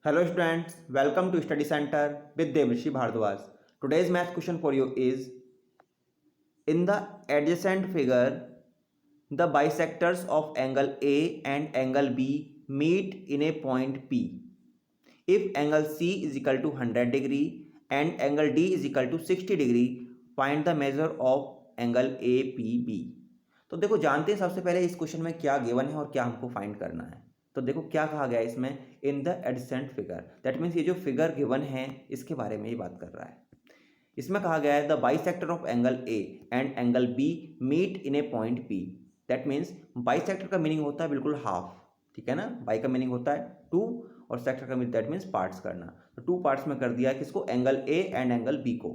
Hello students, welcome to Study Center with Devrishi Bhardwaj. Today's math question for you is, in the adjacent figure, the bisectors of angle A and angle B meet in a point P. If angle C is equal to 100 degree and angle D is equal to 60 degree, find the measure of angle APB. तो देखो जानते हैं सबसे पहले इस question में क्या given है और क्या हमको फाइंड करना है। तो देखो क्या कहा गया है इसमें, in the adjacent figure, that means ये जो फिगर गिवन है इसके बारे में ये बात कर रहा है। इसमें कहा गया है the bisector of angle A and angle B meet in a point P. That means bisector का मीनिंग होता है बिल्कुल हाफ, ठीक है ना। बाई का मीनिंग होता है टू और सेक्टर का मीनिंग दैट मीन्स पार्ट्स करना। तो टू पार्ट्स में कर दिया है किसको, angle A and angle B को,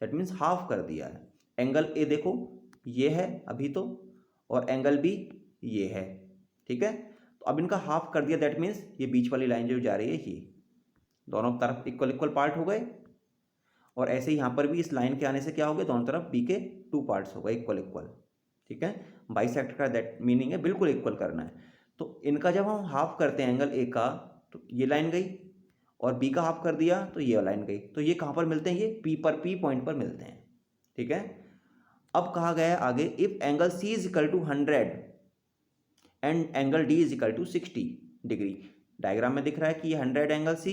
दैट मीन्स हाफ कर दिया है। एंगल ए देखो ये है अभी तो, और एंगल बी ये है, ठीक है। तो अब इनका हाफ कर दिया, दैट मीन्स ये बीच वाली लाइन जो जा रही है ये दोनों तरफ इक्वल इक्वल पार्ट हो गए। और ऐसे ही यहाँ पर भी इस लाइन के आने से क्या हो गया, दोनों तरफ बी के टू पार्ट्स हो गए इक्वल इक्वल, ठीक है। बाइसेक्टर का दैट मीनिंग है बिल्कुल इक्वल करना है। तो इनका जब हम हाफ करते हैं एंगल ए का, तो ये लाइन गई, और बी का हाफ कर दिया तो ये लाइन गई। तो ये कहाँ पर मिलते हैं, ये पी पॉइंट पर मिलते हैं, ठीक है। अब कहा गया है आगे, if angle C is equal to 100 and angle D is equal to 60 degree. Diagram में दिख रहा है कि ये 100 एंगल सी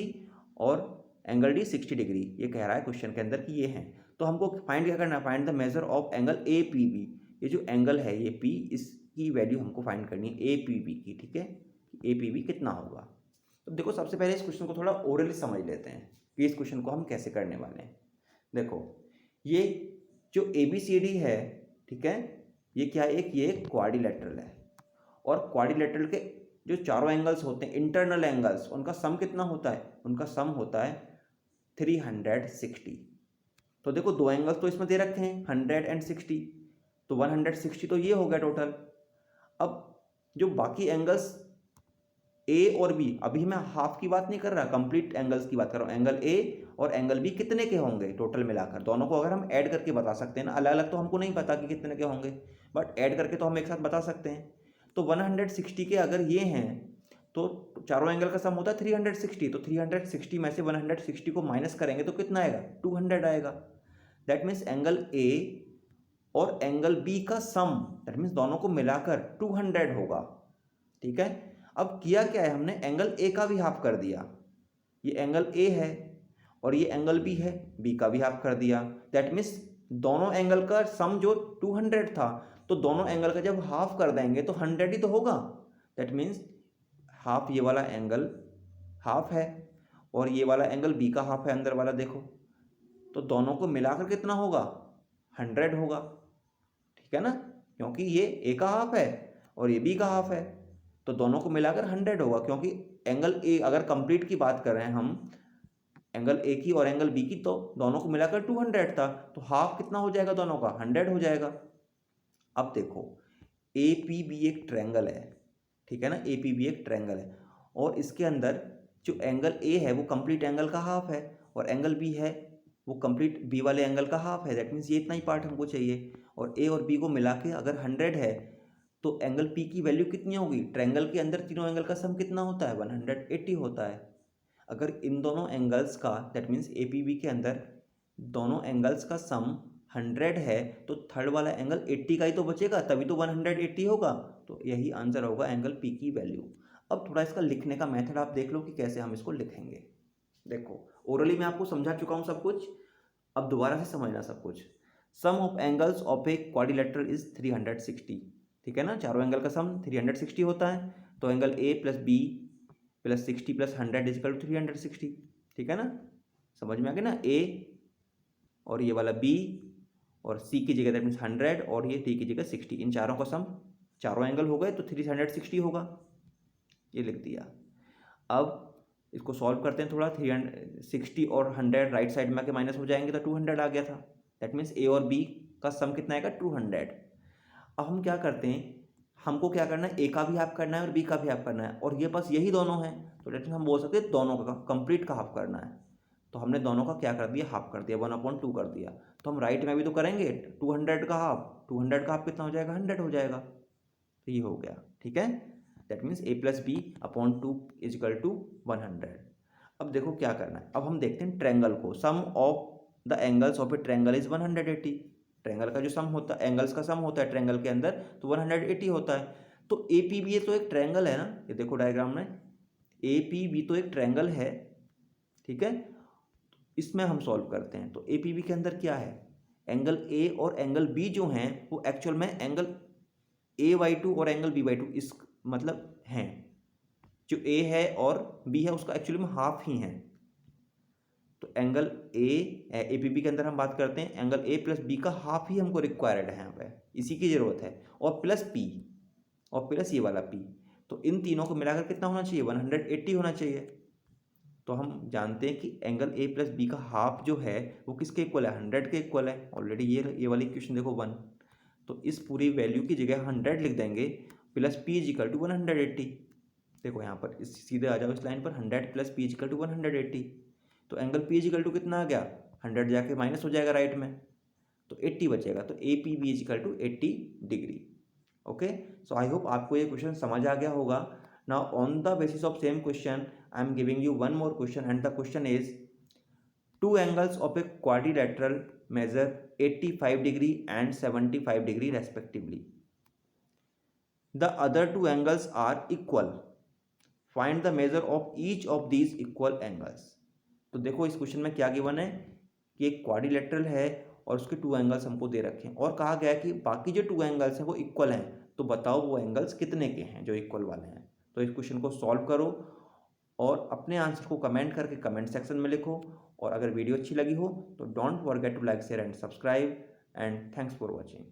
और एंगल डी 60 डिग्री, ये कह रहा है क्वेश्चन के अंदर कि ये है। तो हमको फाइंड क्या करना है, find the measure of angle A P B. ये जो एंगल है ये पी, इसकी वैल्यू हमको फाइंड करनी है ए पी बी की, ठीक है। ए पी बी कितना होगा। तो देखो सबसे पहले इस क्वेश्चन को थोड़ा ओरली समझ लेते हैं कि इस क्वेश्चन को हम कैसे करने वाले हैं। देखो ये जो ए बी सी डी है, ठीक है, ये क्या है, ये क्वाड्रिलेटरल है। और क्वाड्रिलेटरल के जो चारों एंगल्स होते हैं इंटरनल एंगल्स, उनका सम कितना होता है, उनका सम होता है 360। तो देखो दो एंगल्स तो इसमें दे रखे हैं 100 एंड 60, तो 160 तो ये हो गया टोटल। अब जो बाकी एंगल्स ए और बी, अभी मैं हाफ की बात नहीं कर रहा, कंप्लीट एंगल्स की बात कर रहा हूँ। एंगल ए और एंगल बी कितने के होंगे टोटल मिलाकर, दोनों को अगर हम ऐड करके बता सकते हैं ना, अलग अलग तो हमको नहीं पता कि कितने के होंगे, बट ऐड करके तो हम एक साथ बता सकते हैं। तो 160 के अगर ये हैं तो चारों एंगल का सम होता है 360। तो 360 में से 160 को माइनस करेंगे तो कितना आएगा, 200 आएगा। दैट मीन्स एंगल ए और एंगल बी का सम, दैट मीन्स दोनों को मिलाकर 200 होगा, ठीक है। अब किया क्या है, हमने एंगल ए का भी हाफ कर दिया, ये एंगल ए है और ये एंगल बी है, बी का भी हाफ कर दिया। दैट मीन्स दोनों एंगल का सम जो 200 था, तो दोनों एंगल का जब हाफ कर देंगे तो 100 ही तो होगा। दैट मीन्स हाफ ये वाला एंगल हाफ है और ये वाला एंगल बी का हाफ है अंदर वाला, देखो। तो दोनों को मिलाकर कितना होगा, 100 होगा, ठीक है ना, क्योंकि ये ए का हाफ है और ये बी का हाफ है, तो दोनों को मिलाकर 100 होगा। क्योंकि एंगल ए अगर कंप्लीट की बात कर रहे हैं हम, एंगल ए की और एंगल बी की, तो दोनों को मिलाकर 200 था, तो हाफ कितना हो जाएगा दोनों का, 100 हो जाएगा। अब देखो ए पी बी एक ट्रायंगल है, ठीक है ना, ए पी बी एक ट्रायंगल है, और इसके अंदर जो एंगल ए है वो कंप्लीट एंगल का हाफ है और एंगल बी है वो कंप्लीट बी वाले एंगल का हाफ है। दैट मीन्स ये इतना ही पार्ट हमको चाहिए, और ए और बी को मिला के अगर 100 है तो एंगल पी की वैल्यू कितनी होगी, ट्रायंगल के अंदर तीनों एंगल का सम कितना होता है, 180 होता है। अगर इन दोनों एंगल्स का, that means A P B के अंदर दोनों एंगल्स का सम 100 है, तो थर्ड वाला एंगल 80 का ही तो बचेगा, तभी तो 180 होगा। तो यही आंसर होगा एंगल पी की वैल्यू। अब थोड़ा इसका लिखने का मेथड आप देख लो कि कैसे हम इसको लिखेंगे। देखो ओरली मैं आपको समझा चुका हूँ सब कुछ, अब दोबारा से समझना सब कुछ। Sum of angles of a quadrilateral is 360, ठीक है ना, चारों एंगल का सम 360 होता है। तो angle A plus B plus 60 plus 100 is equal to 360, ठीक है ना, समझ में आ गया ना। ए और ये वाला बी और सी की जगह दैट मीन्स 100 और ये डी की जगह 60, इन चारों का सम, चारों एंगल हो गए तो 360 होगा, ये लिख दिया। अब इसको सॉल्व करते हैं थोड़ा, 360 और 100 राइट साइड में आके माइनस हो जाएंगे तो 200 आ गया था। दैट मीन्स ए और बी का सम कितना आएगा, 200। अब हम क्या करते हैं, हमको क्या करना है, ए का भी हाफ करना है और बी का भी हाफ करना है, और ये बस यही दोनों हैं, तो दैट मीन्स हम बोल सकते हैं दोनों का कंप्लीट का हाफ करना है। तो हमने दोनों का क्या कर दिया, हाफ कर दिया, 1/2 कर दिया। तो हम राइट में भी तो करेंगे 200 का हाफ, 200 का हाफ कितना हो जाएगा, 100 हो जाएगा। तो ये हो गया, ठीक है। That means a plus B upon 2 is equal to 100। अब देखो क्या करना है, अब हम देखते हैं ट्रायंगल को। Sum of the angles of a triangle is 180। Triangle का जो सम होता है, एंगल्स का सम होता है ट्रायंगल के अंदर, तो 180 होता है। तो ए पी बी तो एक ट्रायंगल है ना, ये देखो डायग्राम में, ए पी बी तो एक ट्रायंगल है, ठीक है। इसमें हम सॉल्व करते हैं। तो ए पी बी के अंदर क्या है, एंगल ए और एंगल बी जो हैं वो एक्चुअल में एंगल ए बाई टू और एंगल बी बाई टू इस मतलब हैं। जो ए है और बी है उसका एक्चुअली में हाफ ही है। तो एंगल ए पी बी के अंदर हम बात करते हैं, एंगल ए प्लस बी का हाफ ही हमको रिक्वायर्ड है यहाँ पे, इसी की ज़रूरत है, और प्लस पी, और प्लस ये वाला पी। तो इन तीनों को मिलाकर कितना होना चाहिए, 180 होना चाहिए। तो हम जानते हैं कि एंगल ए प्लस बी का हाफ जो है वो किसके इक्वल है, 100 के इक्वल है। ऑलरेडी ये वाली इक्वेशन देखो 1, तो इस पूरी वैल्यू की जगह 100 लिख देंगे, plus P is equal to 180। देखो यहाँ पर इस सीधे आ जाओ इस लाइन पर, 100 plus P is equal to 180। तो angle P is equal to कितना आ गया, 100 जाके माइनस हो जाएगा राइट में, तो 80 बचेगा। तो A P B is equal to 80 degree. Okay, so I hope आपको ये क्वेश्चन समझ आ गया होगा। Now on the basis of same question I am giving you one more question, and the question is two angles of a quadrilateral measure 85 degree and 75 degree respectively. The other two angles are equal. Find the measure of each of these equal angles. तो देखो इस question में क्या given है कि एक quadrilateral है और उसके टू एंगल्स हमको दे रखे हैं, और कहा गया है कि बाकी जो टू एंगल्स हैं वो इक्वल हैं, तो बताओ वो एंगल्स कितने के हैं जो इक्वल वाले हैं। तो इस क्वेश्चन को सॉल्व करो और अपने आंसर को कमेंट करके कमेंट सेक्शन में लिखो। और अगर वीडियो अच्छी लगी हो तो don't forget to like, share and subscribe, and thanks for watching.